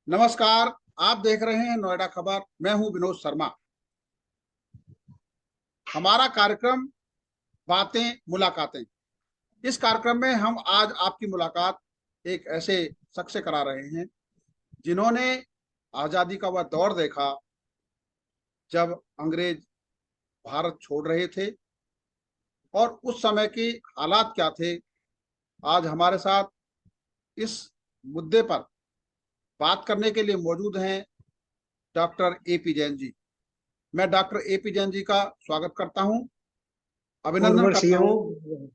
नमस्कार। आप देख रहे हैं नोएडा खबर। मैं हूं विनोद शर्मा। हमारा कार्यक्रम बातें मुलाकातें। इस कार्यक्रम में हम आज आपकी मुलाकात एक ऐसे शख्स से करा रहे हैं जिन्होंने आजादी का वह दौर देखा जब अंग्रेज भारत छोड़ रहे थे और उस समय के हालात क्या थे। आज हमारे साथ इस मुद्दे पर बात करने के लिए मौजूद हैं डॉक्टर एपी जैन जी। मैं डॉक्टर एपी जैन जी का स्वागत करता हूं, अभिनंदन पूर्व करता सीएम। हूं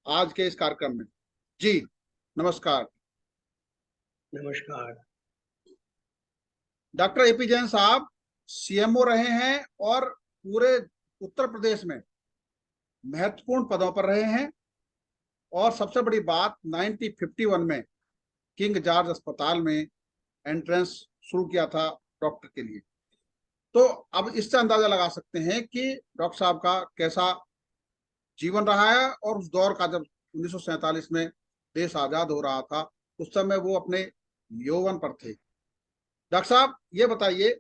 आज के इस कार्यक्रम में। जी नमस्कार। नमस्कार। डॉक्टर एपी जैन साहब सीएमओ रहे हैं और पूरे उत्तर प्रदेश में महत्वपूर्ण पदों पर रहे हैं। और सबसे बड़ी बात, 1951 में किंग जॉर्ज अस्पताल में एंट्रेंस शुरू किया था डॉक्टर के लिए। तो अब इससे अंदाजा लगा सकते हैं कि डॉक्टर साहब का कैसा जीवन रहा है। और उस दौर का, जब 1947 में देश आजाद हो रहा था, उस समय वो अपने यौवन पर थे। डॉक्टर साहब ये बताइए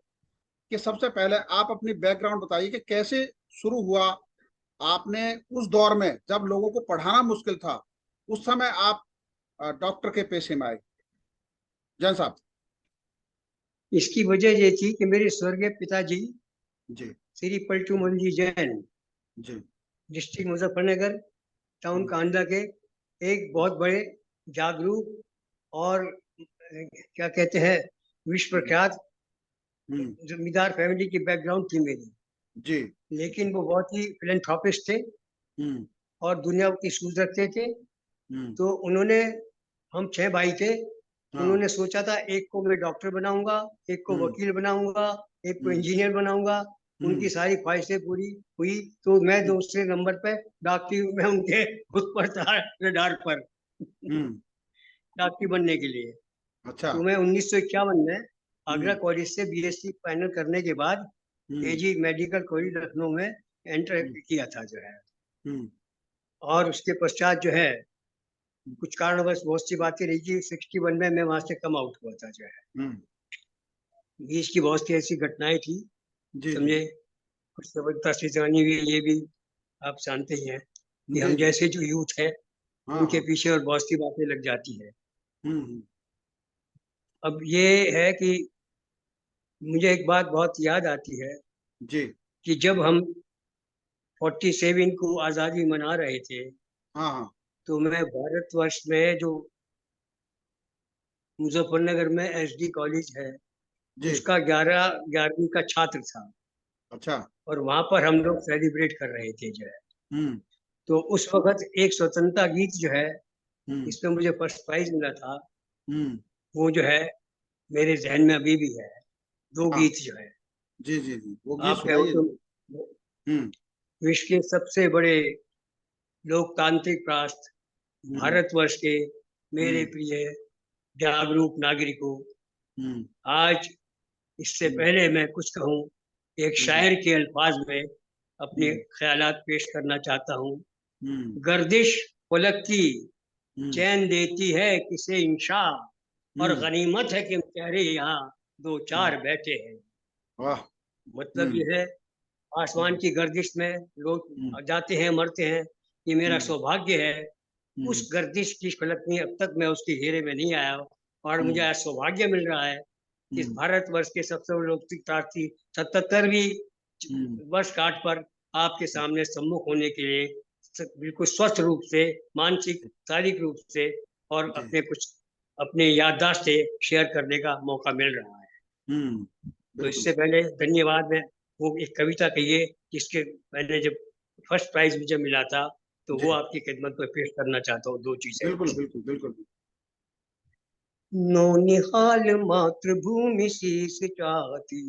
कि सबसे पहले आप अपनी बैकग्राउंड बताइए कि कैसे शुरू हुआ। आपने उस दौर में जब लोगों को पढ़ाना मुश्किल था, उस समय आप डॉक्टर के पेशे में आए। जैन साहब। इसकी वजह ये थी कि मेरे स्वर्गीय पिताजी जी श्री पलटूमल जी जैन, जी। डिस्ट्रिक्ट मुजफ्फरनगर, टाउन कांदा के एक बहुत बड़े जागरूक और क्या कहते हैं, विश्व प्रख्यात हम्म। जमींदार फैमिली की बैकग्राउंड थी मेरी। जी। लेकिन वो बहुत ही फिलेंथ्रोपिस्ट थे हम्म। और दुनिया की सूझ रखते थे। हम्म। तो उन्होंने, हम 6 भाई थे, हाँ। उन्होंने सोचा था एक को मैं डॉक्टर बनाऊंगा, एक को हम्म। वकील बनाऊंगा, एक को हम्म। इंजीनियर बनाऊंगा। उनकी हम्म। सारी ख्वाहिशें पूरी हुई तो मैं हम्म। दूसरे नंबर पे डॉक्टरी में उनके उस पर था, रडार पर हम्म। डॉक्टरी बनने के लिए। अच्छा। तो मैं 1951 में आगरा हम्म। कॉलेज से बीएससी फाइनल करने के बाद हम्म। एजी मेडिकल कॉलेज लखनऊ में एंटर हम्म। किया था जो है। हम्म। और उसके पश्चात जो है, कुछ कारणवश बहुत सी बातें रही कि 61 में मैं वहां से कम आउट हुआ था जो है। हम्म। बीच की बहुत सी ऐसी घटनाएं थी, जी जी। समझे, कुछ जबरदस्ती से जानी हुई, ये भी आप जानते ही हैं कि जी हम जी। जैसे जो यूथ है हाँ उनके हाँ। पीछे और बहुत सी बातें लग जाती है। हम्म। अब ये है कि मुझे एक बात बहुत याद आती है जी। कि जब हम 47 को आज़ादी मना रहे थे, हाँ हाँ। तो मैं भारतवर्ष में जो मुजफ्फरनगर में एसडी कॉलेज है जी। उसका 11वीं का छात्र था। अच्छा। और वहां पर हम लोग सेलिब्रेट कर रहे थे जो है। हम्म। तो उस वक्त एक स्वतंत्रता गीत जो है, हम्म। इसमें मुझे फर्स्ट प्राइज मिला था, हम्म। वो जो है मेरे जहन में अभी भी है। दो हाँ। गीत जो है, जी जी जी, वो गीत आप कहो सुनाइए तो, जी। हम्म। विश्व के सबसे बड़े लोकतांत्रिक राष्ट्र हम्म। भारतवर्ष के मेरे हम्म। प्रिय जागरूक नागरिकों, हम्म। आज इससे हम्म। पहले मैं कुछ कहूँ, एक हम्म। शायर के अल्फाज में अपने हम्म। ख्यालात पेश करना चाहता हूँ। हम्म। गर्दिश फलक की हम्म। चैन देती है किसे इंशा, और हम्म। गनीमत है कि बेचारे यहाँ दो हम्म। चार बैठे हैं। वाह। मतलब हम्म। ये है, आसमान हम्म। की गर्दिश में हम्म। लोग जाते हैं, मरते हैं, ये मेरा हम्म। सौभाग्य है। हम्म। उस गर्दिश की फलक में अब तक मैं उसके घेरे में नहीं आया हूँ। और मुझे हम्म। आज सौभाग्य मिल रहा है कि इस हम्म। भारतवर्ष के सबसे बड़े लोकतांत्रिक 77वीं हम्म। वर्षगांठ पर आपके सामने सम्मुख होने के लिए बिल्कुल स्वस्थ रूप से, मानसिक शारीरिक रूप से, और जी। अपने कुछ अपने याददाश्त से शेयर करने का मौका मिल रहा है। तो बिल्कुल। इससे पहले धन्यवाद। मैं वो एक कविता कहिए जिसके मैंने जब फर्स्ट प्राइज मुझे मिला था, तो वो जी। आपकी खिदमत में पेश करना चाहता हूँ। दो चीजें बिल्कुल हैं। बिल्कुल बिल्कुल। नौनिहाल मातृभूमि शीश चाहती,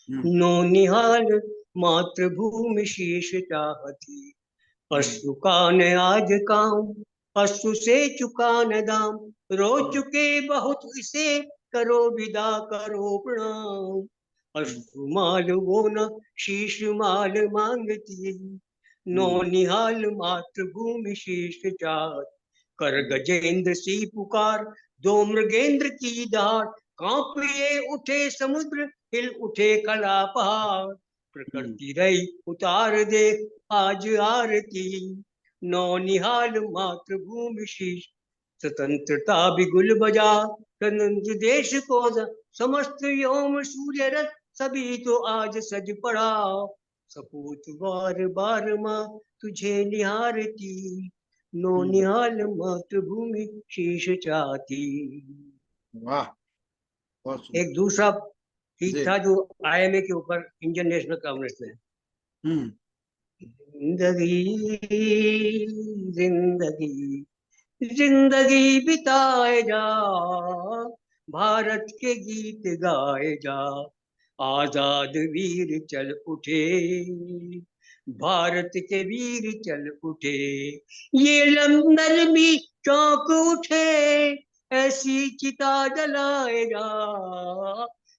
हम्म। नौनिहाल मातृभूमि शीश चाहती, हम्म। अश्रु का न आज काम, अश्रु से चुका न दाम, रो हम्म। चुके बहुत इसे करो विदा करो प्रणाम। हम्म। अश्रु माल वो न शीश माल मांगती, नो हम्म। निहाल मातृभूमि शीश चाहत, कर हम्म। गजेंद्र सी पुकार, दो मृगेंद्र की डांट, कांपिए उठे समुद्र, हिल उठे कला पहाड़, प्रकृति रही उतार दे आज आरती, नौनिहाल मातृभूमि शीश, स्वतंत्रता बिगुल बजा, स्वतंत्र देश को समस्त व्योम सूर्य रथ, सभी तो आज सज पड़ा, सपूत बार बार माँ तुझे निहारती, नौनिहाल मातृभूमि शीश चाहती। वाह, बहुत सुंदर। एक दूसरा गीत जी। था जो IMA के ऊपर, इंडियन नेशनल कांग्रेस में, हम्म। जिंदगी जिंदगी जिंदगी बिताए जा, भारत के गीत गाए जा, आजाद वीर चल उठे, भारत के वीर चल उठे, ये लंदन भी चौंक उठे, ऐसी चिता जलाए जा,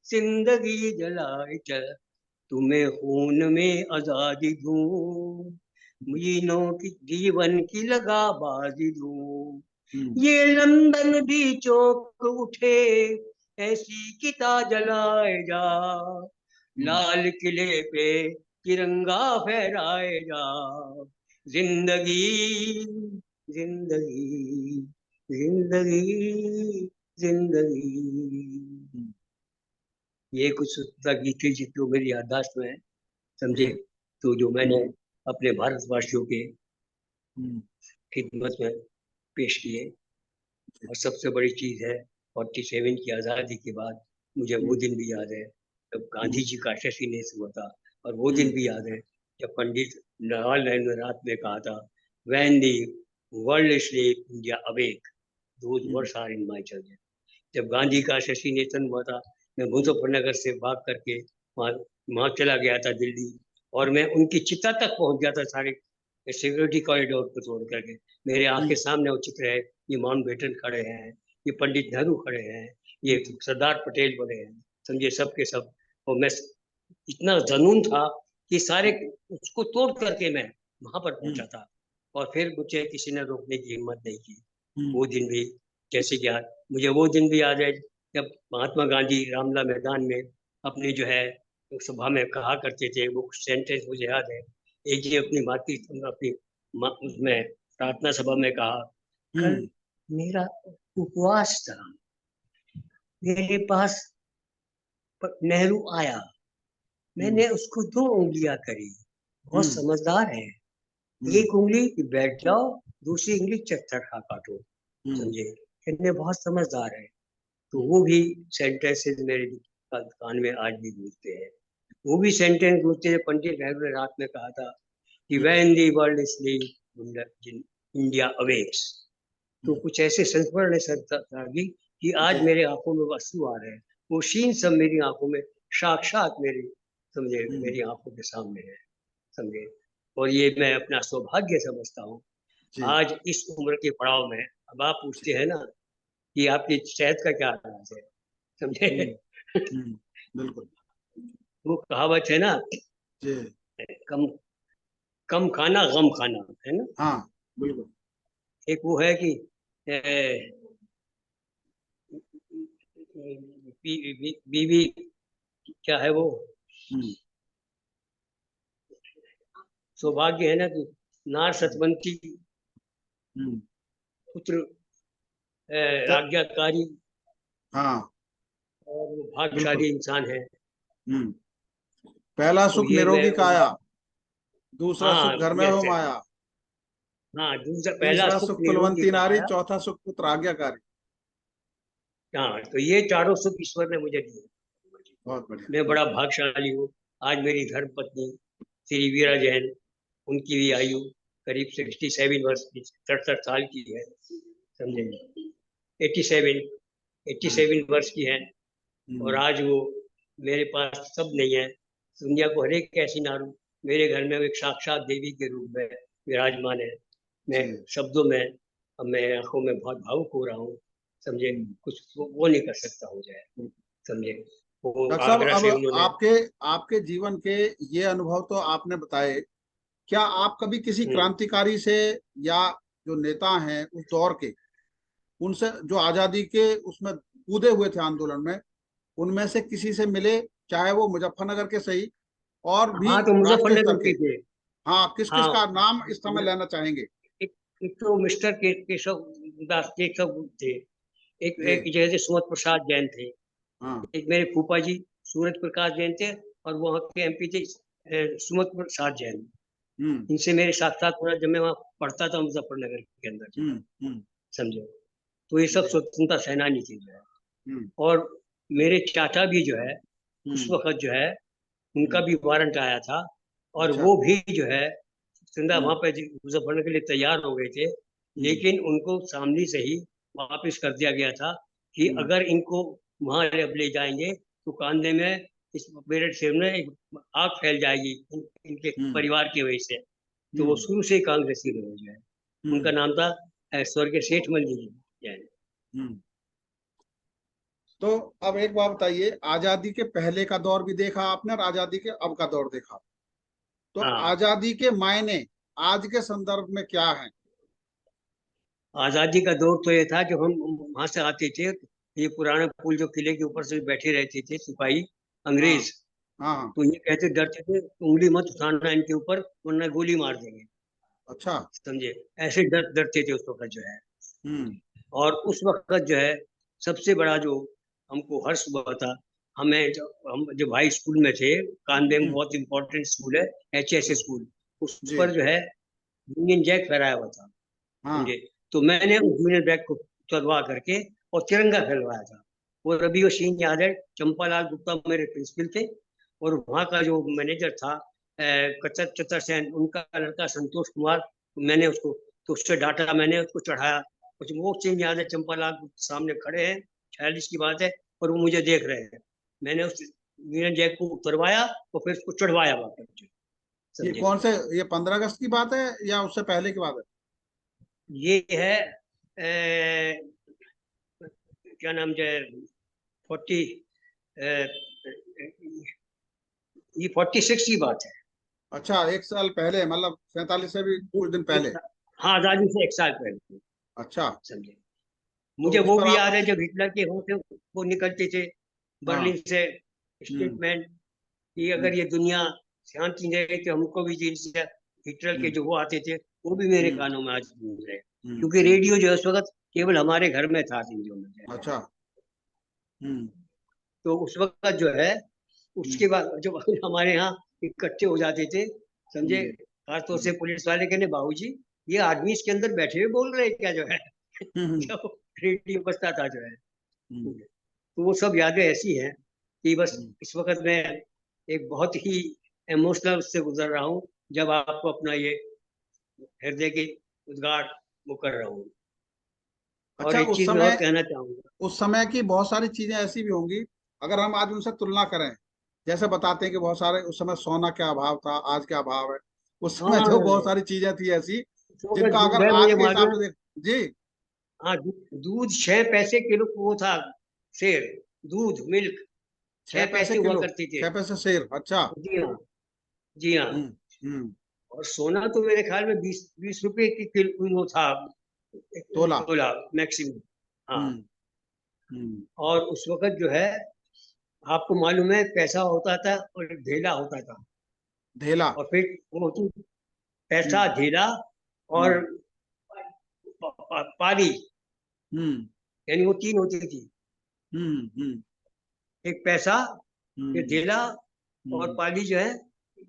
जिंदगी जलाए चल, तुम्हें खून में आजादी दूं, मीनों की जीवन की लगा बाजी दूं, ये लंदन भी चौंक उठे, ऐसी चिता जलाए जा, लाल किले पे तिरंगा फहराए जा, जिंदगी जिंदगी जिंदगी जिंदगी। ये कुछ स्वतंत्रता गीत थी जो मेरी याददाश्त में है, समझे। तो जो मैंने अपने भारतवासियों के खिदमत में पेश किए। और सबसे बड़ी चीज है 47 की आज़ादी के बाद मुझे वो दिन भी याद है जब गांधी जी का असैसिनेशन हुआ था, और वो दिन भी याद है जब पंडित जवाहरलाल नेहरू ने रात में कहा था, when the world sleep India awake, those words are in my church. जब गांधी का असैसिनेशन हुआ था, मैं मुजफ्फरनगर से भाग करके वहाँ वहाँ चला गया था दिल्ली, और मैं उनकी चिता तक पहुंच गया था, सारे सिक्योरिटी कॉरिडोर को तोड़ करके। मेरे आंखें सामने वो चित्र है, ये माउंटबेटन खड़े हैं, ये पंडित नेहरू खड़े हैं, ये सरदार पटेल बने हैं, समझे, सब के सब। और मैं इतना जनून था कि सारे उसको तोड़ करके मैं वहां पर पहुंचा था, और फिर मुझे किसी ने रोकने की हिम्मत नहीं की। वो दिन भी जैसे कि याद, मुझे वो दिन भी याद है जब महात्मा गांधी रामला मैदान में अपनी जो है सभा में कहा करते थे, वो सेंटेंस मुझे याद है। एक जी अपनी अपनी उसमें प्रार्थना सभा में कहा, कल मेरा उपवास था, मेरे पास नेहरू आया, मैंने उसको 2 उंगलियां करी, बहुत समझदार है, एक उंगली बैठ जाओ, दूसरी उंगली चक्कर खा काटो, समझे, इतने बहुत समझदार है। तो वो भी सेंटेंसेस मेरे कान में आज भी गूंजते हैं। वो भी सेंटेंस गूंजते हैं, पंडित नेहरू ने रात में कहा था कि when the world sleep India awakes. तो कुछ ऐसे संस्मरण है सरदारजी कि आज मेरे आंखों में आंसू आ रहे हैं, वो सीन सब मेरी आंखों में साक्षात मेरी, समझे, मेरी आंखों के सामने है, समझे। और ये मैं अपना सौभाग्य समझता हूँ आज इस उम्र के पड़ाव में। अब आप पूछते हैं ना कि आपकी सेहत का क्या हाल है, समझे। बिल्कुल। वो कहावत है ना, कम कम खाना गम खाना, है ना। हाँ, बिल्कुल। एक वो है कि बीवी क्या है वो, सौभाग्य है ना कि नार सतवंती, पुत्र आज्ञाकारी, हाँ, और वो भाग्यशाली इंसान है। पहला तो सुख ये मैं, निरोगी काया, दूसरा हाँ सुख घर में हो यस, माया, हाँ दूसरा, पहला तीसरा सुख सुख निरोगी कुलवंती नारी, काया। चौथा सुख पुत्र आज्ञाकारी। हाँ, तो ये चारों सुख ईश्वर ने मुझे दिए, बहुत बढ़िया। मैं बड़ा भाग्यशाली हूँ। आज मेरी धर्म पत्नी श्री वीरा जैन, उनकी भी आयु करीब 67 वर्ष की, 67 साल की है, समझे, 87 वर्ष की है। और आज वो मेरे पास सब नहीं है, दुनिया को हर एक ऐसी नारू मेरे घर में एक साक्षात देवी के रूप में विराजमान है। मैं शब्दों में, अब मैं आंखों में बहुत भावुक हो रहा हूँ, समझे, कुछ वो नहीं कर सकता हो जाए, समझे। वो डॉक्टर साहब, आगरा अब से उन्होंने, आपके आपके जीवन के ये अनुभव तो आपने बताए, क्या आप कभी किसी क्रांतिकारी से या जो नेता हैं उस दौर के, उनसे जो आजादी के उसमें कूदे हुए थे आंदोलन में, उनमें से किसी से मिले, चाहे वो मुजफ्फरनगर के सही और भी हाँ, तो राष्ट्रीय स्तर मुजफ्फरनगर के। के थे। हाँ, किस किस हाँ, का नाम इस समय लेना चाहेंगे? एक, एक तो मिस्टर केशव दास केशव थे। एक जी। एक जैसे सुमत प्रसाद जैन थे। हाँ। एक मेरे फूफा जी सूरज प्रकाश जैन थे, और वहाँ के एमपी थे सुमत प्रसाद जैन। हम्म। इनसे मेरे साथ साथ थोड़ा, जब मैं वहाँ पढ़ता था मुजफ्फरनगर के अंदर जो है, हम्म। हम्म। समझे। तो ये सब जी। स्वतंत्रता सेनानी थे जो है। हम्म। और मेरे चाचा भी जो है, उस हम्म। वक्त जो है, उनका हम्म। भी वारंट आया था, और अच्छा। वो भी जो है जिंदा वहां हम्म। पे मुजफ्फरनगर के लिए तैयार हो गए थे। हम्म। लेकिन उनको सामने से ही वापस कर दिया गया था कि हम्म। अगर इनको वहां अब ले जाएंगे तो कांधे में इस पेरेड से में एक आग फैल जाएगी इनके हम्म। परिवार की वजह से। तो वो हम्म। शुरू से ही कांग्रेसी रहे जो है। उनका हम्म। नाम था स्वर्गीय सेठमल जी जैन। हम्म। तो अब एक बात बताइए, आजादी के पहले का दौर भी देखा आपने और आजादी के अब का दौर देखा, तो हाँ, आजादी के मायने आज के संदर्भ में क्या है? आजादी का दौर तो ये था, जब हम वहां से आते थे, ये पुराना पुल जो किले के ऊपर से बैठे रहते थे सिपाही हाँ। अंग्रेज, हाँ। तो ये कहते डरते थे, उंगली मत उठाना इनके ऊपर वरना गोली मार देंगे, अच्छा। समझे। ऐसे डरते थे उस वक्त जो है। हम्म। और उस वक्त जो है, सबसे बड़ा जो हमको हर्ष हुआ था, हम जब हाई स्कूल में थे, कानवे में हम्म। बहुत इंपॉर्टेंट स्कूल है, एच एस स्कूल, उस जी। पर जो है यूनियन जैक फहराया हुआ था, हाँ। समझे। तो मैंने उस यूनियन जैक को चढ़वा करके और तिरंगा फहरवाया था। वो रवि और सीन याद है, चंपालाल गुप्ता मेरे प्रिंसिपल थे, और वहाँ का जो मैनेजर था कचर चतर सेन, उनका लड़का संतोष कुमार, मैंने उसको, तो उससे डांटा, मैंने उसको चढ़ाया। कुछ वो सीन याद है, चंपालाल गुप्ता सामने खड़े हैं, 46 की बात है, और वो मुझे देख रहे हैं। मैंने उस यूनियन जैक को उतरवाया और फिर उसको चढ़वाया वापस, ये समझे। कौन से, ये 15 अगस्त की बात है या उससे पहले की बात है? ये है क्या नाम जो है, 40, ये 46 की बात है। अच्छा, 1 साल पहले, मतलब 47 से भी कुछ दिन एक पहले। हाँ, आजादी से 1 साल पहले, अच्छा। समझे। तो मुझे उस वो पर भी आप। याद है, जब हिटलर के वहां से वो निकलते थे हाँ। बर्लिन से हम्म। स्टेटमेंट, कि अगर हम्म। ये दुनिया शांति नहीं रही तो हमको भी जेल से, हिटलर के हम्म। जो वो आते थे, वो भी मेरे हम्म। कानों में आज गूंज रहे हैं। हम्म। क्योंकि रेडियो जो है उस वक्त केवल हमारे घर में था, इंडिया में जो है। अच्छा। हम्म। तो उस वक्त जो है, हम्म। उसके बाद जब हमारे यहाँ इकट्ठे हो जाते थे, समझे, हम्म। खासतौर हम्म। से पुलिस वाले कहने, बाबूजी ये आदमी इसके अंदर बैठे हुए बोल रहे हैं क्या जो है। हम्म। जब रेडियो बजता था जो है, हम्म। तो वो सब यादें ऐसी हैं कि बस हम्म। इस वक्त मैं एक बहुत ही इमोशनल उससे गुजर रहा हूँ, जब आपको अपना ये हृदय की उद्गार वो कर रहा हूँ। और अच्छा, एक उस चीज मैं और समय, कहना चाहूंगा। उस समय की बहुत सारी चीजें ऐसी भी होंगी, अगर हम आज उनसे तुलना करें, जैसे बताते हैं कि बहुत सारे उस समय सोना क्या अभाव था, आज क्या अभाव है। उस समय जो बहुत हाँ, सारी चीजें थी ऐसी, तो अगर जिनका दूध अगर है, आज मुझे के हिसाब मालूम है। से देख। जी। हाँ, दूध 6 पैसे किलो वो था, शेर, दूध मिल्क छह छह पैसे पैसे हुआ किलो करती थे। 6 पैसे शेर, अच्छा। जी हाँ, जी हाँ। हम्म। हम्म। और सोना तो मेरे ख्याल में 20 20 रुपए की किलो वो था, तोला। तोला मैक्सिमम। हाँ। हम्म। हम्म। और उस वक्त जो है, आपको मालूम है, पैसा होता था और एक ढेला होता था, ढेला। और फिर वो होती पैसा, हम्म। ढेला, और हम्म। पारी, हम्म। यानी वो तीन होती थी। हम्म। हम्म। एक पैसा, फिर हम्म। ढेला, और हम्म। पाली जो है,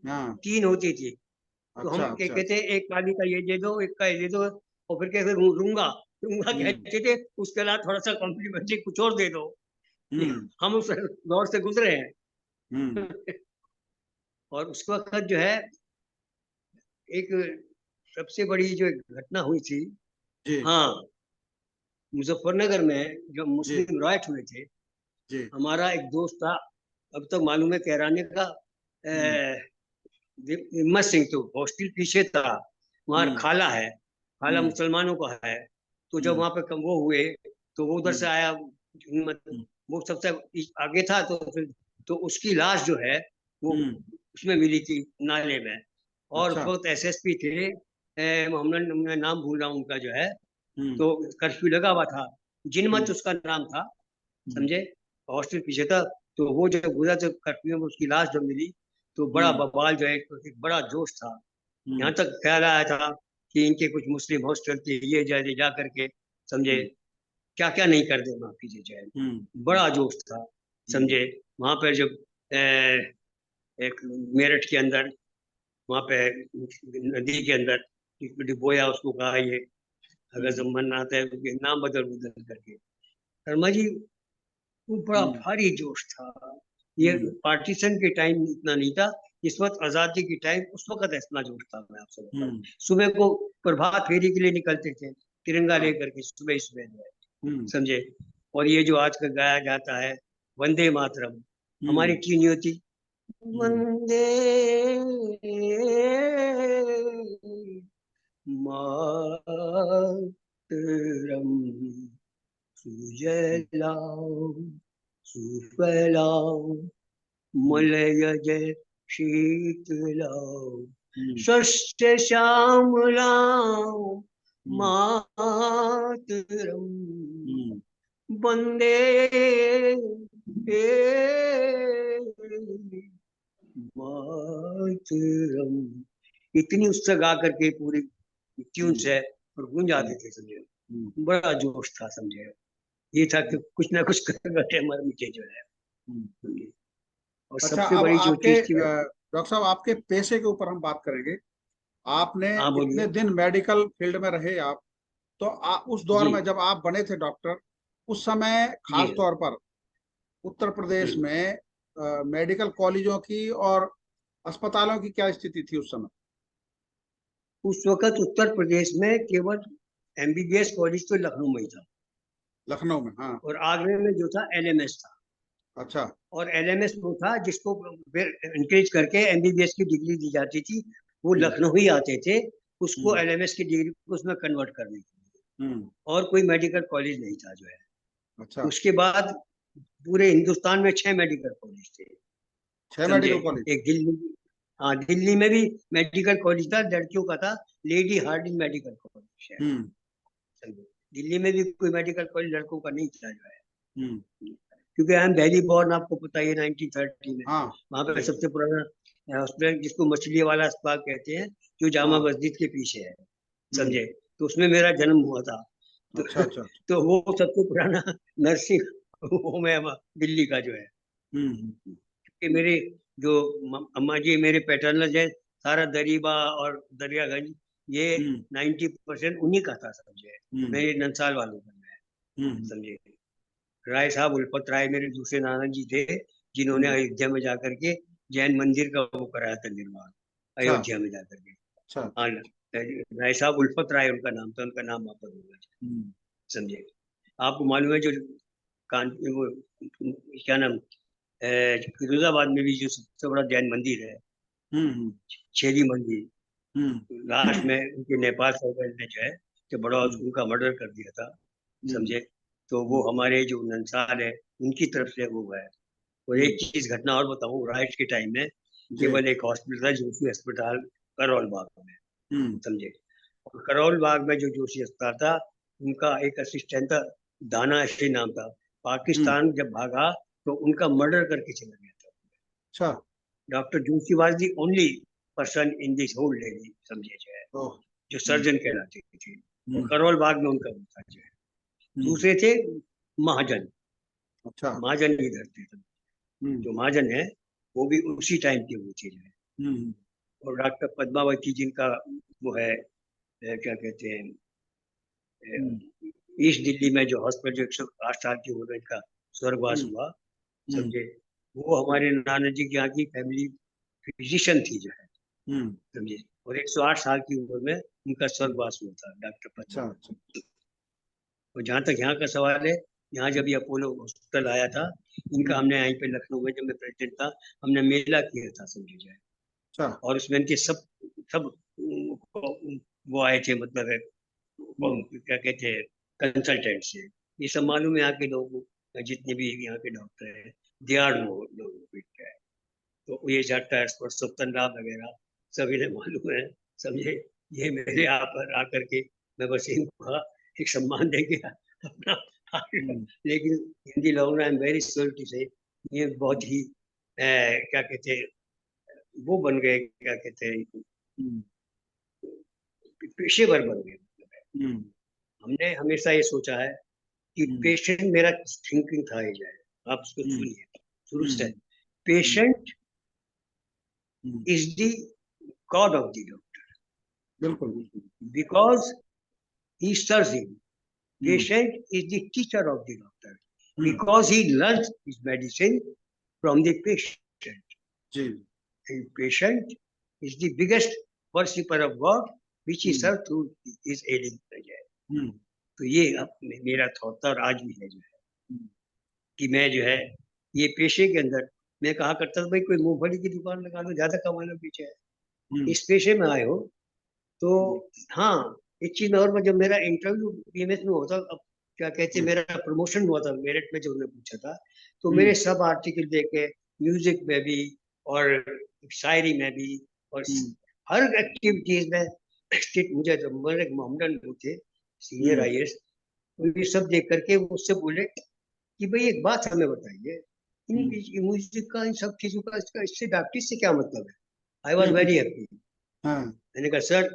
हाँ। तीन होती थी। तो अच्छा। हम क्या अच्छा। कहते, एक पाली का ये दे दो, एक का ये दे दो, और फिर कहते रूंगा, रूंगा हम्म। कहते थे, उसके अलावा थोड़ा सा कॉम्प्लीमेंट्री कुछ और दे दो। हम्म। हम उस दौर से गुजरे हैं। हम्म। और उस वक्त जो है, एक सबसे बड़ी जो एक घटना हुई थी, जी। हाँ, मुजफ्फरनगर में जब जी। मुस्लिम राइट हुए थे, जी। हमारा एक दोस्त था, अब तक मालूम है, कहराने का, हम्म। हिम्मत सिंह, तो हॉस्टल पीछे था, वहाँ हम्म। खाला है, खाला हम्म। मुसलमानों का है। तो जब हम्म। वहाँ पे वो हुए, तो वो उधर से हम्म। आया, हिम्मत, हम्म। वो सबसे आगे था, तो फिर तो उसकी लाश जो है, वो हम्म। उसमें मिली थी, नाले में। और उस अच्छा। वक्त एसएसपी थे, मोहम्मद, मैं नाम भूल रहा हूँ उनका जो है। हम्म। तो कर्फ्यू लगा हुआ था, जिनमत हम्म। उसका नाम था, हम्म। समझे, हॉस्टल पीछे था। तो वो जब गुजरा तो कर्फ्यू में उसकी लाश जब मिली तो बड़ा बवाल जो है, एक बड़ा जोश था। यहाँ तक ख्याल आया था कि इनके कुछ मुस्लिम हॉस्टल के ये जा करके समझे क्या क्या नहीं कर दे माफी दे जाए। बड़ा जोश था समझे। वहां पर जब एक मेरठ के अंदर वहां पे नदी के अंदर डिबोया, उसको कहा ये अगर जमन आता है तो नाम बदल बदल करके। शर्मा जी वो बड़ा भारी जोश था। ये पार्टीशन के टाइम इतना नहीं था, इस वक्त आजादी के टाइम उस वक्त इतना जोश था। मैं आपसे बताऊं, सुबह को प्रभात फेरी के लिए निकलते थे तिरंगा लेकर के सुबह सुबह जो है समझे। और ये जो आज का गाया जाता है वंदे मातरम, हमारी ट्यून होती वंदे मातरम सुजलाओ सुफलाओ मलयज शीतलाओ शस्य श्यामलाओ मातरम वंदे मातरम। इतनी उससे गा करके पूरी ट्यून से और गूंजाते थे समझे। बड़ा जोश था समझे। ये था कि कुछ ना कुछ कर बैठे हमारे नीचे जो है। और अच्छा, सबसे अब बड़ी जो आपके चीज थी डॉक्टर साहब, आपके पेशे के ऊपर हम बात करेंगे। आपने हाँ इतने बोलिए दिन मेडिकल फील्ड में रहे आप, तो उस दौर जी में जब आप बने थे डॉक्टर, उस समय जी खास तौर पर उत्तर प्रदेश में मेडिकल कॉलेजों की और अस्पतालों की क्या स्थिति थी उस समय? उस वक्त उत्तर प्रदेश में केवल एमबीबीएस कॉलेज तो लखनऊ में ही था। लखनऊ में, हाँ। और आगरा में जो था एलएमएस था। अच्छा। और एलएमएस वो था जिसको इंकरेज करके एमबीबीएस की डिग्री दी जाती थी। वो लखनऊ ही आते थे उसको एलएमएस की डिग्री को उसमें कन्वर्ट करने के लिए। और कोई मेडिकल कॉलेज नहीं था जो है। अच्छा, उसके बाद पूरे हिंदुस्तान में 6 मेडिकल कॉलेज थे 6 समझे। Medical college? एक दिल्ली, हाँ दिल्ली में भी मेडिकल कॉलेज था, लड़कियों का था, लेडी हार्डिंग मेडिकल कॉलेज है हम्म समझे। दिल्ली में भी कोई मेडिकल कॉलेज लड़कों का नहीं था जो है। हम्म क्योंकि आई एम दिल्ली बॉर्न, आपको पता ही है 1930 में। हाँ वहां पे जी, सबसे पुराना हॉस्पिटल जिसको मछली वाला अस्पताल कहते हैं, जो जामा हाँ। मस्जिद के पीछे है हम्म समझे। तो उसमें मेरा जन्म हुआ था। तो, अच्छा अच्छा अच्छा। तो वो सबसे पुराना नर्सिंग होम है दिल्ली का जो है। हम्म कि मेरे जो अम्मा जी मेरे पैटर्नल है, सारा दरीबा और दरियागंज ये हम्म 90% उन्हीं का था समझे। हम्म मेरे नंसाल वालों का जो है हम्म समझे। राय साहब उल्फत राय मेरे दूसरे नाना जी थे, जिन्होंने हम्म अयोध्या में जाकर के जैन मंदिर का वो कराया था निर्माण, अच्छा अयोध्या में जाकर के। अच्छा अच्छा। हाँ, राय साहब उल्फत राय उनका नाम था, उनका नाम वापस होगा हम्म समझे। आपको मालूम है जो वो क्या नाम फिरोजाबाद में भी जो सबसे बड़ा जैन मंदिर है, हम्म छेदी मंदिर, हम्म लास्ट में उनके नेपाल सरकार ने जो है कि बड़ा हम्म उनका मर्डर कर दिया था हम्म समझे। तो वो हमारे जो नंसाल है उनकी तरफ से वो है। और एक हम्म चीज घटना और बताऊं, राइट के टाइम में जी। केवल एक हॉस्पिटल था जोशी अस्पताल करोल बाग में हम्म समझे। और करोल बाग में जो जोशी अस्पताल था उनका एक असिस्टेंट था, दाना श्री नाम था। हम्म पाकिस्तान जब भागा तो उनका मर्डर करके चला गया था। अच्छा। Doctor Joshi was the only person in this whole lady समझे जो है, ओह। जो हम्म सर्जन कहलाते थे। और हम्म करोल बाग में उनका वो था जो है। हम्म दूसरे थे महाजन, अच्छा। महाजन भी धरते थे। हम्म जो महाजन है वो भी उसी टाइम के वो थे जो है। हम्म और डॉक्टर पद्मावती जिनका वो है क्या कहते हैं हम्म ईस्ट दिल्ली में जो हॉस्पिटल जो 108 साल की उम्र में इनका स्वर्गवास हम्म हुआ हम्म समझे। वो हमारे नाना जी के यहाँ की फैमिली फिजिशियन थी जो है हम्म समझे। और 108 साल की उम्र में उनका स्वर्गवास हुआ था डॉक्टर अच्छा अच्छा। पद्मावती। और जहाँ तक यहाँ का सवाल है, यहाँ जब ये अपोलो हॉस्पिटल आया था, इनका हम्म हमने यहीं पे लखनऊ में जब मैं प्रेसिडेंट था, हमने मेला किया था समझे जाए। अच्छा। और उसमें इनके सब सब वो आए थे, मतलब है वो हम्म क्या कहते हैं कंसल्टेंट से। ये सब मालूम है यहाँ के लोगों को, जितने भी यहाँ के डॉक्टर हैं दे आर नो लोगों को। तो ये डॉक्टर एक्सपर्ट सत्तन राम वगैरह सभी ने मालूम है समझे। ये मेरे यहाँ पर आकर के मैं बस इनको एक सम्मान देंगे अपना। हम्म लेकिन हिंदी लोगों ने I am very sorry to say ये बहुत ही क्या कहते हैं, वो बन गए, क्या कहते हैं, पेशेवर बन गए। हमने हमेशा ये सोचा है कि पेशेंट मेरा थिंकिंग था ही जाए। आप उसको सुनिए शुरू से। Patient is the god of the doctor, बिल्कुल। Because he serves him. Patient is the teacher of the doctor because he learns his medicine from the patient. जी। And patient is the biggest worshipper of God, which he serves through his ailing prayer. तो ये अब मेरा thought था और आज भी है जो है कि मैं जो है ये पेशे के अंदर मैं कहा करता था भाई कोई मूंगफली की दुकान लगा लो, ज्यादा कमा लो पीछे है। इस पेशे में आए हो तो हाँ, एक चीज और, जब मेरा इंटरव्यू बीएमएस में होता, अब क्या कहते हैं, मेरा प्रमोशन हुआ था, मेरिट में जो उन्होंने पूछा था, तो मेरे सब आर्टिकल देखे, म्यूजिक में भी और शायरी में भी और हर एक्टिविटीज में मुझे जो मेरे मोहम्मदन वो थे सीनियर आईएएस, तो ये सब देख करके मुझसे बोले कि भाई एक बात हमें बताइए, इन म्यूजिक का, इन सब चीजों का, इससे डॉक्टर से क्या मतलब है। I was very happy. मैंने कहा sir,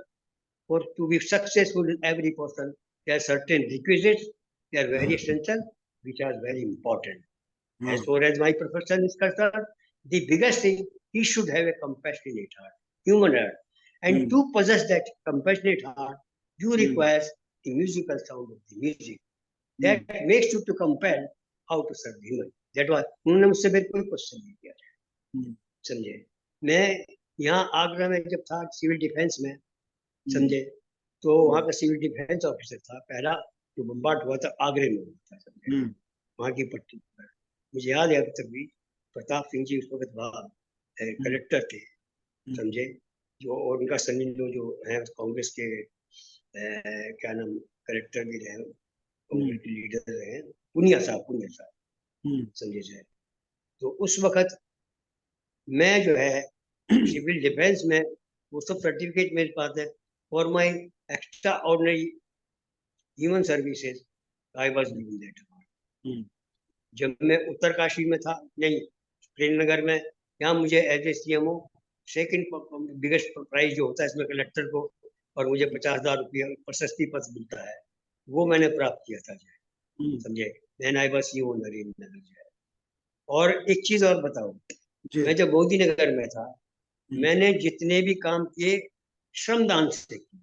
for to be successful in every person, there are certain requisites, they are very essential, which are very important. As far as my profession is concerned, the biggest thing, he should have a compassionate heart, human heart. And to possess that compassionate heart, you require the musical sound of the music. That makes you to compel how to serve human. That was, उन्होंने मुझसे मेरे कोई question नहीं किया, समझे। मैं यहाँ आगरा में जब था सिविल डिफेंस में, समझे, तो वहाँ का सिविल डिफेंस ऑफिसर था, पहला जो बम्बार्ड हुआ था आगरे में हुआ था, समझे, वहाँ की पट्टी पर। मुझे याद है अभी तक भी, प्रताप सिंह जी उस वक्त वहाँ कलेक्टर थे, समझे, जो, और उनका सनी जो है कांग्रेस के क्या नाम, कलेक्टर भी रहे, कांग्रेस के लीडर रहे, पुनिया साहब, समझे जाए। तो उस वक्त मैं जो है सिविल डिफेंस में, वो सब सर्टिफिकेट मेरे पास है, for my extra ordinary human services I was given that. जब मैं उत्तरकाशी में था, नहीं प्रेमनगर में, यहाँ मुझे as a CMO second biggest prize जो होता है इसमें कलेक्टर को, और मुझे 50,000 रुपया प्रशस्ति पत्र मिलता है, वो मैंने प्राप्त किया था जो है, समझे। Then I was CMO Narendra Nagar जो है। और एक चीज और बताऊं, मैं जब मोदी नगर में था, मैंने जितने भी काम किए श्रमदान से किए।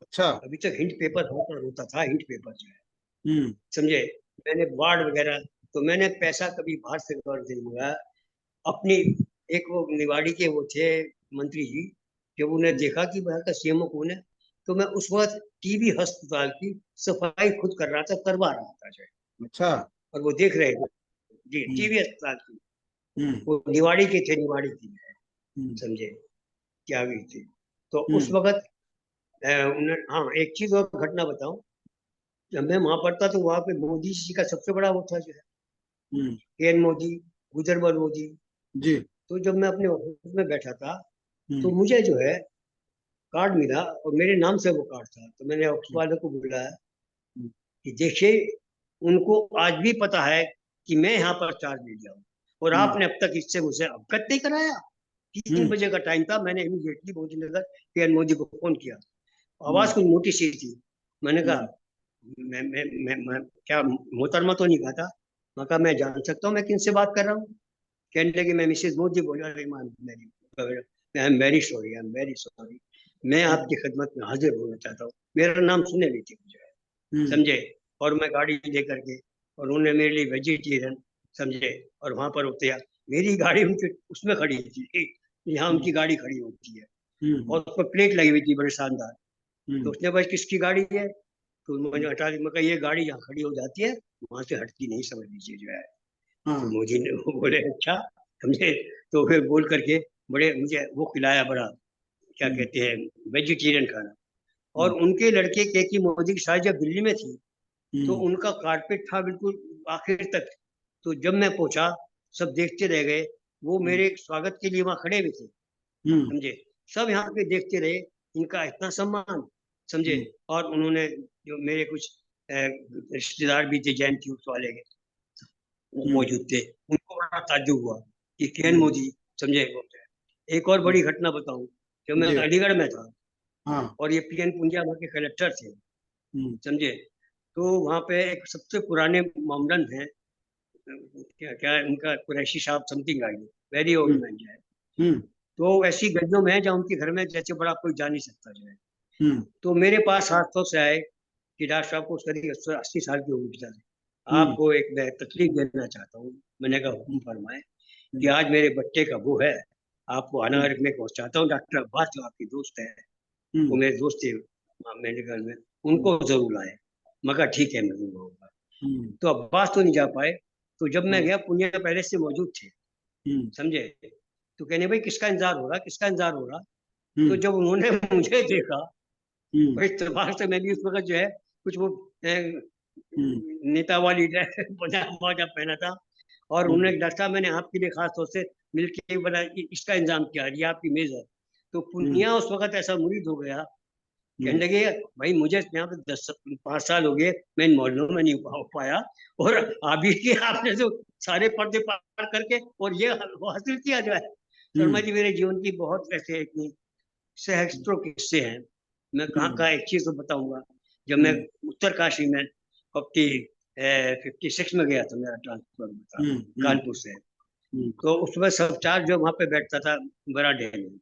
अच्छा। अभी तक हिंट पेपर होता था, हिंट पेपर जो है, समझे। मैंने वार्ड वगैरह, तो मैंने पैसा कभी बाहर से नहीं मंगाया। अपनी एक वो निवाड़ी के वो थे मंत्री जी, जब उन्हें देखा कि वहाँ का सीएमओ कौन है, तो मैं उस वक्त टीबी अस्पताल की सफाई खुद कर रहा था, करवा रहा था जो है। अच्छा। और वो देख रहे थे जी, टीबी अस्पताल की, वो निवाड़ी के थे, निवाड़ी की है, समझे, क्या हुई थी। तो उस वक्त हाँ, एक चीज और घटना बताऊं, जब मैं वहां पढ़ता तो वहां पे मोदी जी का सबसे बड़ा वो था जो है, एन मोदी, गुजरबल मोदी जी। तो जब मैं अपने ऑफिस में बैठा था, तो मुझे जो है कार्ड मिला, और मेरे नाम से वो कार्ड था, तो मैंने ऑफिस वाले को बुलाया कि देखिए, उनको आज भी पता है कि मैं यहाँ पर चार्ज ले लिया हूँ, और आपने अब तक इससे मुझे अवगत नहीं कराया। 3 बजे का टाइम था, मैंने इमीडिएटली मोदी नगर पीएम मोदी को फोन किया, आवाज कुछ मोटी सी थी। मैंने कहा मैं क्या मोहतरमा तो नहीं कहा था, मैं कहा मैं जान सकता हूँ मैं किन से बात कर रहा हूँ। कहने लगे मैं मिसेज मोदी बोल रहा हूँ। आई am very sorry, I am very sorry, मैं आपकी खिदमत में हाजिर होना चाहता हूँ। मेरा नाम सुने भी थे मुझे, समझे। और मैं गाड़ी लेकर के, और उन्होंने मेरे लिए वेजिटेरियन, समझे, और वहां पर उतरा, मेरी गाड़ी उनके उसमें खड़ी थी, यहाँ उनकी गाड़ी खड़ी होती है, और उस पर प्लेट लगी हुई थी बड़े शानदार। तो उसने कहा किसकी गाड़ी है, तो मैंने हटा दी। मैं कहा ये गाड़ी यहाँ खड़ी हो जाती है, वहां से हटती नहीं, समझ लीजिए जो है। तो मोदी ने बोले अच्छा, समझे। तो फिर बोल करके बड़े मुझे वो खिलाया, बड़ा क्या कहते हैं, वेजिटेरियन खाना। और उनके लड़के के की मोदी की शादी जब दिल्ली में थी, तो उनका कारपेट था बिल्कुल आखिर तक। तो जब मैं पहुंचा, सब देखते रह गए, वो मेरे स्वागत के लिए वहां खड़े भी थे, समझे। सब यहाँ पे देखते रहे, इनका इतना सम्मान, समझे। और उन्होंने जो मेरे कुछ रिश्तेदार भी थे जैन ट्यूब्स वाले के, मौजूद थे, उनको बड़ा ताज्जुब हुआ कि केएन मोदी, समझे। एक और बड़ी घटना बताऊं, जब मैं जी। अलीगढ़ में था हाँ। और ये पीएन पुंजा वहाँ के कलेक्टर थे, हम्म। समझे, तो वहाँ पे एक सबसे पुराने मामलन है, क्या क्या उनका, कुरैशी साहब something I, very old hmm. Man जो है। हम्म। तो ऐसी गलियों में है जहाँ उनके घर में जैसे बड़ा कोई जा नहीं सकता जो है। हम्म। तो मेरे पास हाथों से आए कि डॉक्टर साहब को करीब 80 साल की उम्र बिता है, हम्म। आपको एक मैं तकलीफ देना चाहता हूँ। मैंने कहा हुक्म फरमाए कि हम्म। आज मेरे बच्चे का वो है, आपको आना हम्म। मैं चाहता हूँ, डॉक्टर अब्बास जो आपके दोस्त है, वो हम्म। मेरे दोस्त थे मेडिकल में, उनको जरूर लाए। मगर ठीक है, मैं दूंगा। हम्म। तो अब्बास तो नहीं जा पाए। तो जब मैं हम्म। गया, पुनिया पहले से मौजूद थे, हम्म। समझे। तो कहने भाई किसका इंतजार हो रहा, किसका इंतजार हो रहा। तो हम्म। जब उन्होंने मुझे देखा, हम्म। भाई इत्तेफाक से मैं भी उस वक्त जो है कुछ वो हम्म। नेता वाली पजामा वजामा पहना था। और हम्म। उन्होंने डॉक्टर साहब, मैंने आपके लिए खास तौर से मिलके बना इसका इंतजाम किया, ये आपकी मेज है। तो हम्म। पुनिया उस वक्त ऐसा मुरीद हो गया, कहने हम्म। लगे भाई मुझे यहाँ पे 5 साल हो गए, मैं इन मोहल्लों में नहीं हो पाया, और अभी के आपने जो सारे पर्दे पार करके और ये हासिल किया जो है। शर्मा हम्म। जी, मेरे जीवन की बहुत ऐसे इतनी सहस्त्रों किस्से हैं। मैं कहाँ हम्म। कहाँ एक चीज तो बताऊंगा। जब मैं हम्म। उत्तरकाशी में 56 में गया था, मेरा ट्रांसफर था हम्म। हम्म। कानपुर से। हम्म। तो उसमें सब चार जो वहाँ पे बैठता था बराडे में,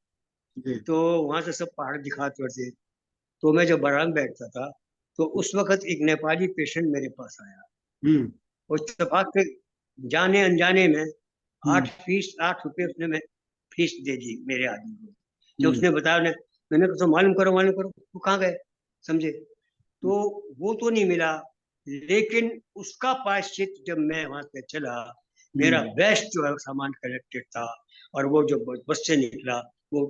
जी। तो वहां से सब पहाड़ दिखाते थे। तो मैं जब बराड में बैठता था, तो उस वक्त एक नेपाली पेशेंट मेरे पास आया। हम्म। और इत्तेफाक से जाने अनजाने में हम्म। 8 रुपये उसने मैं फीस दे दी मेरे आदमी को। जब हम्म। उसने बताया, मैंने कहा तो मालूम करो, मालूम करो वो कहाँ गए, समझे। तो वो तो नहीं मिला, लेकिन उसका प्रायश्चित जब मैं वहां से चला, मेरा हम्म। बेस्ट जो है सामान कलेक्टेड था। और वो जो बस से निकला, वो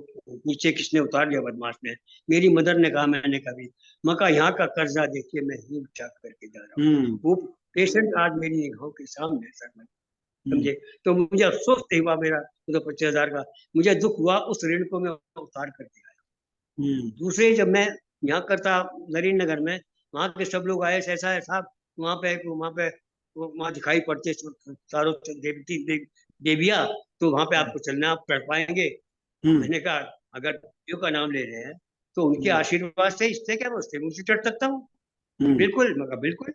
नीचे किसने उतार लिया, बदमाश ने। मेरी मदर ने कहा, मैंने कभी मका यहाँ का कर्जा देखिए मैं ही उठा करके जा रहा हूँ। हम्म। वो पेशेंट आज मेरी निगाहों के सामने सर में, हम्म। समझे। तो मुझे अफसोस नहीं हुआ मेरा तो 25,000 का, मुझे दुख हुआ उस ऋण को मैं उतार करके आया। हम्म। दूसरे जब मैं यहाँ करता नरेंद्र नगर में, वहाँ के सब लोग आए, ऐसा है साहब, वहाँ पे वहाँ दिखाई पड़ते चारों देविया, तो वहाँ पे आपको चलना, आप कर पाएंगे। हम्म। मैंने कहा अगर देवियों का नाम ले रहे हैं तो उनके हम्म। आशीर्वाद से, इससे क्या बसते मुझसे चढ़ सकता हूँ। हम्म। बिल्कुल, मैं कहा बिल्कुल।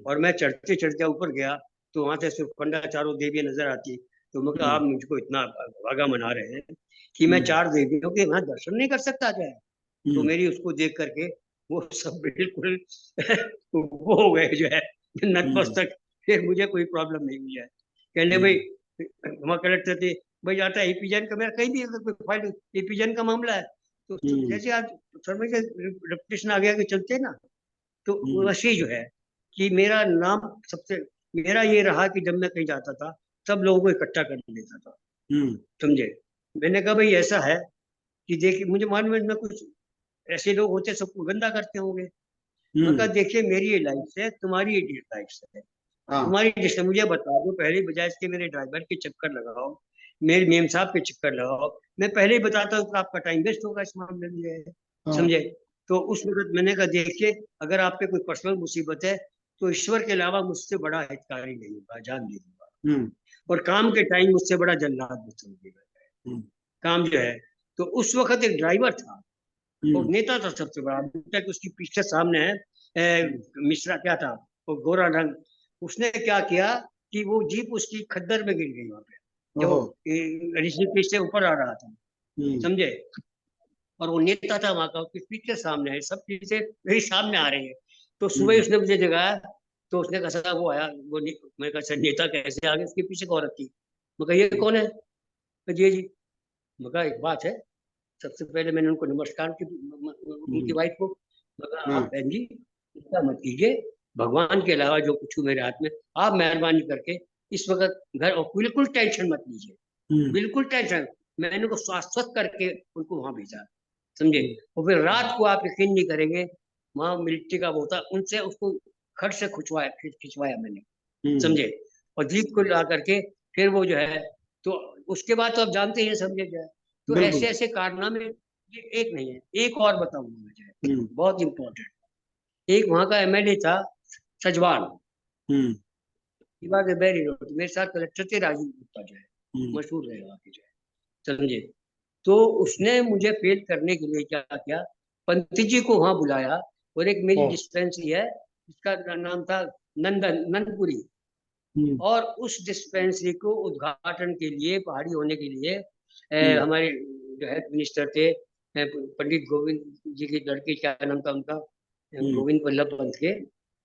और मैं चढ़ते चढ़ते ऊपर गया, तो वहां से सुरकंडा चारों देवियां नजर आती। तो मैं कहा, आप हम्म। मुझको इतना भागा मना रहे हैं कि मैं हम्म। 4 देवियों के वहां दर्शन नहीं कर सकता क्या। तो हम्म। मेरी उसको देख करके वो सब बिल्कुल वो हो गए जो है हम्म। नतमस्तक। फिर मुझे कोई प्रॉब्लम नहीं हुई है। कहने भाई, हम्म। वहाँ कलेक्टर थे, भाई आता है एपीजन का, मेरा कहीं भी अगर कोई फाइल एपीजन का मामला है, तो हम्म। जैसे आज सर के रेपुटेशन आ गया कि चलते ना। तो हम्म। वैसे जो है कि मेरा नाम सबसे, मेरा ये रहा कि जब मैं कहीं जाता था, सब लोगों को इकट्ठा कर लेता था, हम्म। समझे। मैंने कहा भाई ऐसा है कि देखिए, मुझे मालूम है मैं कुछ ऐसे लोग होते सबको गंदा करते होंगे। मैं कहा हम्म। देखिए, मेरी ये लाइफ है, तुम्हारी ये लाइफ है, हाँ। तुम्हारी डिश है, मुझे बता दो पहले, बजाय इसके मेरे ड्राइवर के चक्कर लगाओ, मेरे मेम साहब के चक्कर लगाओ। मैं पहले ही बताता हूँ कि आपका टाइम वेस्ट होगा इस मामले में, हाँ। समझे। तो उस वक्त मैंने कहा देखिए, अगर आप पे कोई पर्सनल मुसीबत है, तो ईश्वर के अलावा मुझसे बड़ा हितकारी नहीं होगा, जान दीजिएगा। हम्म। और काम के टाइम मुझसे बड़ा जल्लाद मत समझिएगा, हम्म। काम जो है। तो उस वक्त एक ड्राइवर था, वो हम्म। नेता था सबसे बड़ा, अभी तक उसकी पीछे सामने है हम्म। मिश्रा क्या था, वो गोरा रंग। उसने क्या किया कि वो जीप उसकी खद्दर में गिर गई वहां पे, ओहो। जब ऋषिकेश से ऊपर आ रहा था, हम्म। समझे। और वो नेता था वहां का, उसके पीछे सामने है, सब चीजें मेरे सामने आ रही है। तो सुबह ही हम्म। उसने मुझे जगाया। तो उसने कहा सर वो आया, मैं कहा सर नेता कैसे आ गया, उसके पीछे कौन रखी। मैं कहा ये कौन है। जी जी। मैं कहा एक बात है, सबसे पहले मैंने उनको नमस्कार की, उनकी हम्म। वाइफ को। मगर आप हाँ। बहन जी चिंता मत कीजिए, भगवान के अलावा जो कुछ हो मेरे हाथ में, आप मेहरबानी करके इस वक्त घर, और बिल्कुल टेंशन मत लीजिए, हम्म। बिल्कुल टेंशन। मैंने उनको शाश्वत करके उनको वहां भेजा, समझे। हम्म। और फिर रात को आप यकीन नहीं करेंगे, वहां मिलिट्री का वो था, उनसे उसको खट से खिंचवाया, खिंचवाया मैंने, हम्म। समझे। और जीप को ला करके फिर वो जो है, तो उसके बाद तो आप जानते ही हैं, समझे क्या है। तो बिल्कुल। ऐसे ऐसे कारनामे, ये एक नहीं है, एक और बताऊंगा मुझे, हम्म। बहुत इंपॉर्टेंट। एक वहां का एमएलए था, Sajwal, hmm. He was a very note. मेरे साथ कलेक्टर थे राजीव गुप्ता जो है, हम्म, मशहूर है वहाँ के जो है, समझे। तो उसने मुझे फेल करने के लिए क्या किया, पंत जी को वहां बुलाया, और एक मेरी ओ, डिस्पेंसरी है जिसका नाम था नंदन नंदपुरी, हम्म, और उस डिस्पेंसरी को उद्घाटन के लिए, पहाड़ी होने के लिए हम्म, हमारे जो हेल्थ मिनिस्टर थे, पंडित गोविंद जी के लड़के, क्या नाम था उनका, हम्म, गोविंद वल्लभ पंत के,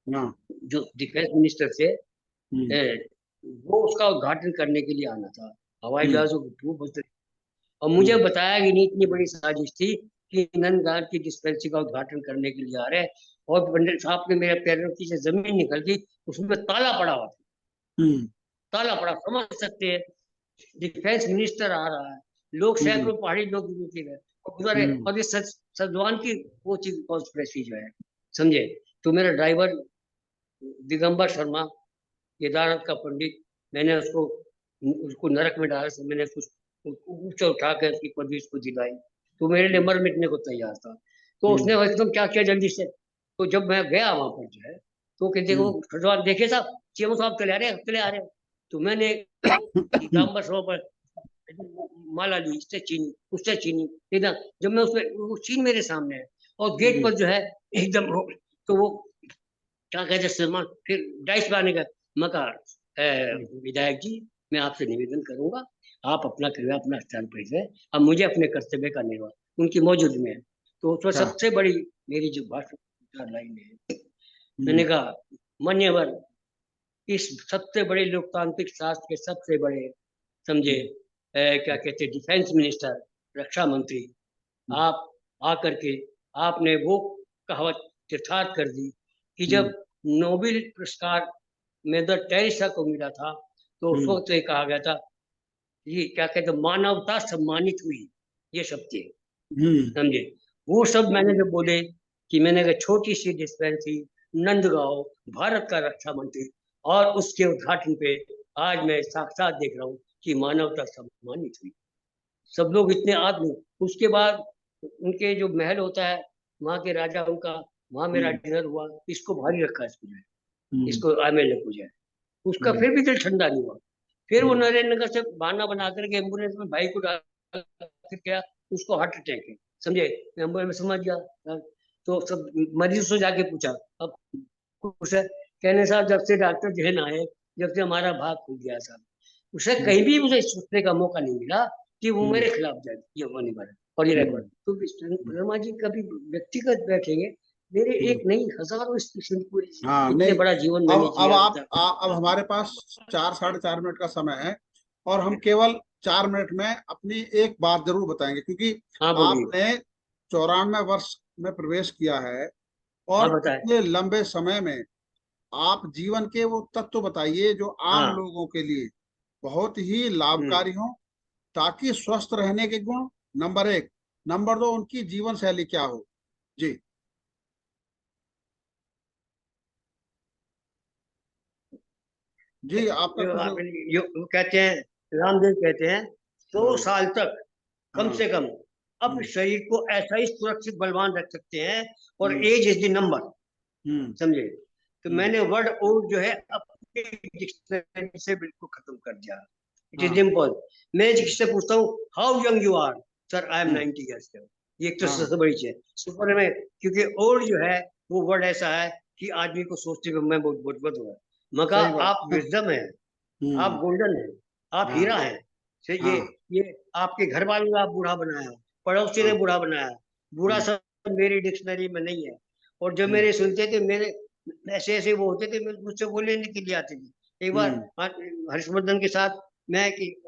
हाँ, जो डिफेंस मिनिस्टर थे, हम्म, वो उसका उद्घाटन करने के लिए आना था, हवाई हम्म, जहाजों के थ्रू बस। और मुझे हम्म, बताया कि नहीं, इतनी बड़ी साजिश थी कि नंदगांव की डिस्पेंसरी का उद्घाटन करने के लिए आ रहे हैं, और पंडित साहब ने मेरे पैरों की से जमीन निकल गई, उसमें ताला पड़ा हुआ था, हम्म, ताला पड़ा, समझ सकते हैं, डिफेंस मिनिस्टर आ रहा है, लोग हम्म, सैकड़ों पहाड़ी लोग नीचे गए और गुजरे, हम्म, और ये सजवान की वो चीज कॉन्स्पिरेसी जो है, समझे। तो मेरा ड्राइवर दिगंबर शर्मा, केदारनाथ का पंडित, मैंने उसको उसको नरक में डाला, तो मैंने उसको ऊंचा उठा कर उसकी पदवी उसको दिलाई, तो मेरे लिए मर मिटने को तैयार था। तो उसने हम्म, एकदम क्या किया जल्दी से, तो जब मैं गया वहां पर जो है, तो कहते वो हम्म, सजवान देखे साहब, सीएम साहब चले आ रहे हैं, चले आ रहे हैं। तो मैंने पीताम्बर सभा पर माला ली, इससे चीनी उससे चीनी, ठीक ना। जब मैं उसमें, वो चीन मेरे सामने है, और गेट हम्म, पर जो है एकदम रोक, तो वो क्या कहते हैं सलमान, फिर डाइस पे आने का, मैं कहा, विधायक जी, मैं आपसे निवेदन करूंगा, आप अपना कृपया अपना स्थान पर है, अब मुझे अपने कर्तव्य का निर्वाह उनकी मौजूद में है। तो उसमें अच्छा, सबसे बड़ी मेरी जो भाषण लाइन है, मैंने हम्म, कहा, मान्यवर, इस सबसे बड़े लोकतांत्रिक शास्त्र के सबसे बड़े, समझे, हम्म, क्या कहते हैं, डिफेंस मिनिस्टर, रक्षा मंत्री, हम्म, आप आकर के आपने वो कहावत यथार्थ कर दी कि हम्म, जब नोबेल पुरस्कार मदर टेरेसा को मिला था, तो उस हम्म, वक्त ये कहा गया था, ये क्या कहते हैं, मानवता सम्मानित हुई, ये शब्द थे, हम्म, समझे। वो शब्द मैंने जब बोले कि मैंने कहा छोटी सी डिस्पेंसरी, नंदगांव, भारत का रक्षा मंत्री, और उसके उद्घाटन पे आज मैं साक्षात देख रहा हूँ कि मानवता सम्मानित हुई, सब लोग इतने आत्म। उसके बाद उनके जो महल होता है, वहाँ के राजा, उनका वहाँ मेरा हम्म, डिनर हुआ, इसको भारी रखा इसको जो है, हम्म, इसको एमएलए को जो है, उसका हम्म, फिर भी दिल ठंडा नहीं हुआ। फिर वो हम्म, नरेंद्र नगर से बहाना बना करके एम्बुलेंस में भाई को डाल, फिर क्या, उसको हार्ट अटैक है, समझे। एम्बुलेंस में समझ गया, हाँ। तो सब मरीज से जाके पूछा, अब खुश है, कहने साहब जब से डॉक्टर जहन आए, जब से हमारा भाग खुल गया साहब, उसे हम्म, कहीं भी मुझे सोचने का मौका नहीं मिला कि वो हम्म, मेरे खिलाफ जाए, ये होने वाला और ये रिकॉर्ड। हम्म, तो वर्मा जी कभी व्यक्तिगत बैठेंगे, मेरे हम्म, एक नहीं हजारों स्टेशन पूरी, हाँ, इतने नहीं, बड़ा जीवन मैंने अब जिया आप था। अब हमारे पास 4 साढ़े 4 मिनट का समय है, और हम केवल 4 मिनट में अपनी एक बात जरूर बताएंगे, क्योंकि हाँ बोलिए। आपने 94 वर्ष में प्रवेश किया है, हाँ और बताए। इतने लंबे समय में आप जीवन के वो तत्व बताइए जो आम हाँ। लोगों के लिए बहुत ही हम्म। लाभकारी हो, ताकि स्वस्थ रहने के गुण, नंबर 1, नंबर 2, उनकी जीवन शैली क्या हो। जी, जी, आपका कुछ। वो कहते हैं, रामदेव कहते हैं, 100 साल तक कम हाँ, से कम अपने हम्म, शरीर को ऐसा ही सुरक्षित बलवान रख सकते हैं, और हम्म, एज इज द नंबर, हम्म, समझे। तो हम्म, मैंने वर्ड ओल्ड जो है अपने डिक्शनरी से बिल्कुल खत्म कर दिया, इट इज हाँ, सिंपल। मैं हम्म, जिससे पूछता हूँ, how young you are, sir I am हाँ, 90 ईयर्स, ये एक तो हाँ, सबसे बड़ी चीज है सुपर में, क्योंकि ओल्ड जो है वो वर्ड ऐसा है कि आदमी को सोचते हुए मैं बहुत बहुत हुआ, मगर सही बात। आप विजडम है, आप हम्म, गोल्डन है, आप हीरा हाँ, है। से हाँ, ये आपके घर वालों ने आप बूढ़ा बनाया, पड़ोसी ने हाँ, बूढ़ा बनाया, बूढ़ा हम्म, सब मेरी डिक्शनरी में नहीं है। और जब हम्म, मेरे सुनते थे, मेरे ऐसे ऐसे वो होते थे, मुझसे बोलने के लिए आते थे। एक बार हम्म, हर्षवर्धन के साथ मैं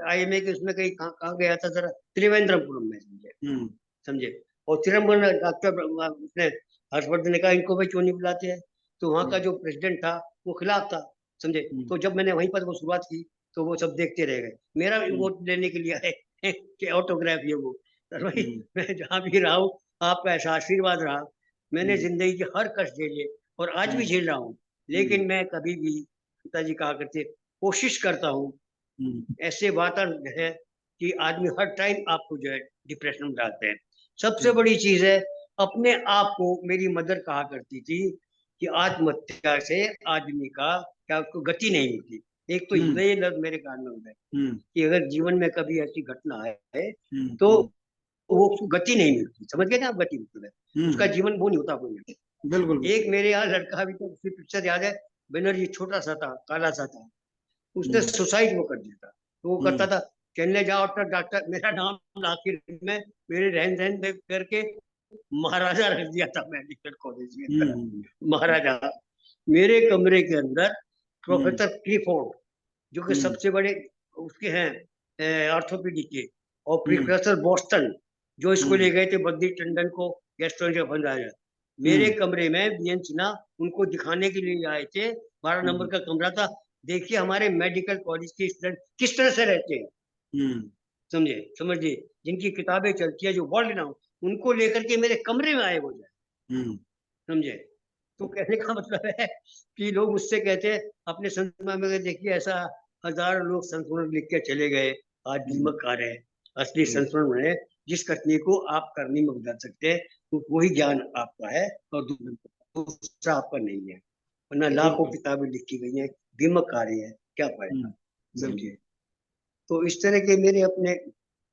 आईएमए के उसमें कहीं कहाँ गया था जरा, त्रिवेंद्रपुरम में, समझे, हम्म, समझे। और त्रिवेंद्रपुरम डॉक्टर उसने, हर्षवर्धन ने कहा इनको भाई क्यों नहीं बुलाते हैं, तो वहाँ का हम्म, जो प्रेसिडेंट था वो खिलाफ था, समझे। हम्म, तो जब मैंने वहीं पर वो शुरुआत की, तो वो सब देखते रह गए, मेरा भी हम्म, वोट लेने के लिए आए कि ऑटोग्राफ ये वो। सर भाई, हम्म, मैं जहाँ भी रहा हूँ, आपका ऐसा आशीर्वाद रहा, मैंने हम्म, जिंदगी के हर कष्ट झेले, और आज भी हम्म, झेल रहा हूँ, हम्म, लेकिन मैं कभी भी, पिताजी कहा करते, कोशिश करता हूँ, हम्म, ऐसे वातावरण है कि आदमी हर टाइम आपको जो है डिप्रेशन में डालते हैं। सबसे हम्म, बड़ी चीज है, अपने आप को, मेरी मदर कहा करती थी कि आत्महत्या से आदमी का क्या, उसको गति नहीं मिलती, एक तो ये लफ्ज मेरे कान में होता है कि अगर जीवन में कभी ऐसी घटना है तो वो उसको गति नहीं मिलती। समझ गए ना आप? गति मतलब है उसका जीवन वो नहीं होता कोई। बिल्कुल। एक मेरे यहाँ लड़का, अभी तो उसकी पिक्चर याद है, बनर्जी छोटा सा था, काला सा था, उसने सुसाइड वो कर दिया था। तो वो करता था, चलने जाओ तो डॉक्टर, मेरा नाम आखिर में मेरे रहन सहन देख करके महाराजा रख दिया था मेडिकल कॉलेज में। महाराजा। मेरे कमरे के अंदर प्रोफेसर क्लिफोर्ड, जो कि सबसे बड़े उसके हैं ऑर्थोपेडिक के, और प्रोफेसर बॉस्टन, जो इसको ले गए थे बद्री टंडन को गैस्ट्रोएंटेरोलॉजी का फंड आया। मेरे कमरे में बीएन सिन्हा उनको दिखाने के लिए आए थे। 12 नंबर का कमरा था। देखिए हमारे मेडिकल कॉलेज के स्टूडेंट किस तरह से रहते हैं, समझे, समझिए, जिनकी किताबें चलती है, जो वर्ल्ड नाउ, उनको लेकर के मेरे कमरे में आए वो जाए, समझे। तो कहने का मतलब है कि लोग मुझसे कहते हैं अपने संस्मरण में, देखिए ऐसा हजारों लोग संस्मरण लिख के चले गए, आज दीमककार है। असली संस्मरण है जिस कथनी को आप करने में बदल सकते हैं, तो वही ज्ञान आपका है और दूसरा आपका नहीं है। वरना लाखों किताबें लिखी गई हैं, दीमककार है, क्या फायदा, समझिए। तो इस तरह के मेरे अपने,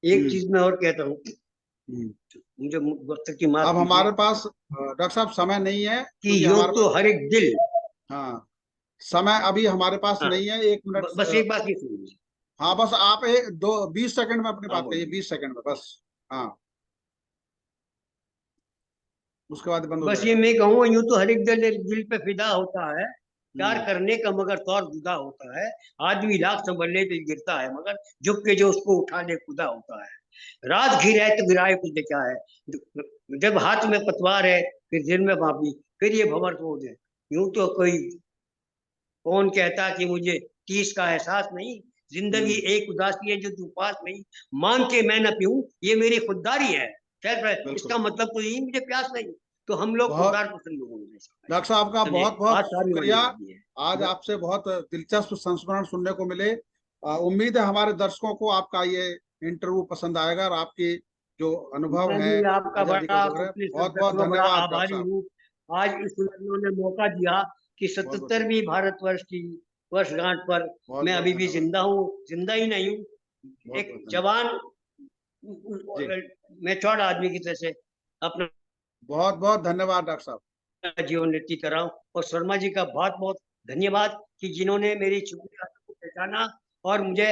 एक चीज मैं और कहता हूँ, मुझे वक्त की माफ अब हमारे पास डॉक्टर साहब समय नहीं है, कि क्योंकि योग हमारे तो पास, हर एक दिल। हाँ, समय अभी हमारे पास हाँ, नहीं है। 1 मिनट। बस एक बात ये सुनिए। हाँ, बस आप 20 सेकंड में अपनी हाँ बात कहिए, बोलिए। 20 सेकंड में बस। हाँ, उसके बाद बंद हो बस ये जाएगा। मैं कहूँ, यूं तो हर एक दिल पे फिदा होता है, प्यार हम्म करने का मगर तौर जुदा होता है। आदमी लाख संभलने पे गिरता है, मगर झुक के जो उसको उठा ले खुदा होता है। रात घिरे तो गिराए खुद क्या है, जब हाथ में पतवार है फिर दिल में माफी, फिर ये भंवर तोड़ दे। यूं तो कोई कौन कहता कि मुझे 30 का एहसास नहीं, जिंदगी एक उदासी है जो तू पास नहीं, मांग के मैं न पीऊं ये मेरी खुददारी है। खैर, बिल्कुल। इसका मतलब तो यही मुझे प्यास नहीं। तो हम लोग बहुत, खुददार पसंद लोगों में डॉक्टर साहब का समझे, बहुत बहुत बात सारी वही शुक्रिया। आती है। आज आपसे बहुत दिलचस्प संस्मरण सुनने को मिले। उम्मीद है हमारे दर्शकों को आपका ये इंटरव्यू पसंद आएगा, और आपकी जो अनुभव मैं है भी आपका आजादी का बड़ा जो है। अपने बहुत बहुत सदस्यों बड़ा धन्यवाद डॉक्टर आभारी साहब। हूँ। आज इस उन्होंने मौका दिया कि बहुत बहुत धन्यवाद। 77वीं भारतवर्ष की वर्षगांठ पर बहुत मैं बहुत अभी भी धन्यवाद। जिंदा हूँ, जिंदा ही नहीं हूँ, बहुत एक बहुत धन्यवाद जवान जी। मैच्योर्ड आदमी की तरह से अपना बहुत बहुत धन्यवाद डॉक्टर साहब। जीवन व्यतीत कर रहा हूँ। और शर्मा जी का बहुत बहुत धन्यवाद कि जिन्होंने मेरी छुपी आदत को पहचाना और मुझे